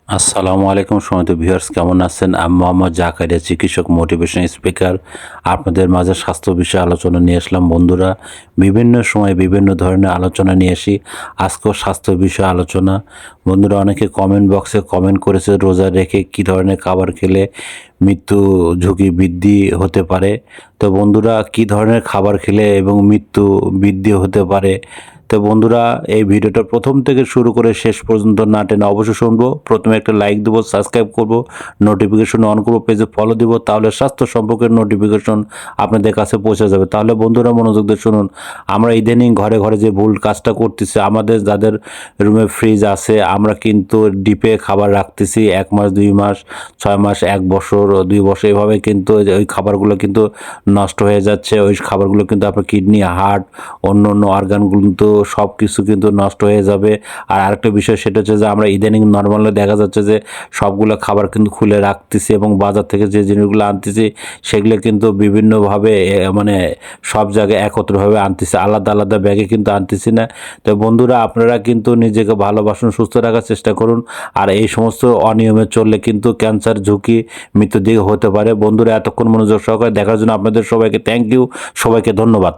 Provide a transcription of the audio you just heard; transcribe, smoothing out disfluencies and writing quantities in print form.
আসসালামু আলাইকুম সম্মানিত ভিউয়ার্স, কেমন আছেন? আমি মোহাম্মদ জাকারিয়া, চিকিৎসক, মোটিভেশন স্পিকার। আপনাদের মাঝে স্বাস্থ্য বিষয়ে আলোচনা নিয়ে আসলাম। বন্ধুরা, বিভিন্ন সময় বিভিন্ন ধরনের আলোচনা নিয়ে আসি। আজকেও স্বাস্থ্য বিষয়ে আলোচনা। বন্ধুরা, অনেকে কমেন্ট বক্সে কমেন্ট করেছে রোজা রেখে কী ধরনের খাবার খেলে মৃত্যু ঝুঁকি বৃদ্ধি হতে পারে। তো বন্ধুরা, কী ধরনের খাবার খেলে এবং মৃত্যু বৃদ্ধি হতে পারে, তো বন্ধুরা এই ভিডিওটা প্রথম থেকে শুরু করে শেষ পর্যন্ত না টেনে অবশ্যই শুনবো। প্রথমে একটা লাইক দেবো, সাবস্ক্রাইব করব, নোটিফিকেশন অন করবো, পেজে ফলো দিব, তাহলে স্বাস্থ্য সম্পর্কের নোটিফিকেশন আপনাদের কাছে পৌঁছে যাবে। তাহলে বন্ধুরা মনোযোগ দিয়ে শুনুন। আমরা ইদানিং ঘরে ঘরে যে ভুল কাজটা করতেছি, আমাদের যাদের রুমে ফ্রিজ আছে, আমরা কিন্তু ডিপে খাবার রাখতেছি 1 মাস, 2 মাস, 6 মাস, 1 বছর, 2 বছর, এভাবে কিন্তু ওই খাবারগুলো কিন্তু নষ্ট হয়ে যাচ্ছে। ওই খাবারগুলো কিন্তু আপনার কিডনি, হার্ট, অন্য অন্য অর্গানগুলো কিন্তু সব কিছু কিন্তু নষ্ট হয়ে যাবে। আর আরেকটা বিষয়, সেটা হচ্ছে যে আমরা ইদানিং নর্মালি দেখা যাচ্ছে যে সবগুলো খাবার কিন্তু খুলে রাখতেছি এবং বাজার থেকে যে জিনিসগুলো আনতেছি সেগুলো কিন্তু বিভিন্নভাবে মানে সব জায়গায় একত্রভাবে আনতেছি, আলাদা আলাদা ব্যাগে কিন্তু আনতেছি না। তো বন্ধুরা, আপনারা কিন্তু নিজেকে ভালোবাসুন, সুস্থ রাখার চেষ্টা করুন। আর এই সমস্ত অনিয়মে চললে কিন্তু ক্যান্সার ঝুঁকি মৃত্যুর দিকে হতে পারে। বন্ধুরা, এতক্ষণ মনোযোগ সহকারে দেখার জন্য আপনাদের সবাইকে থ্যাংক ইউ, সবাইকে ধন্যবাদ।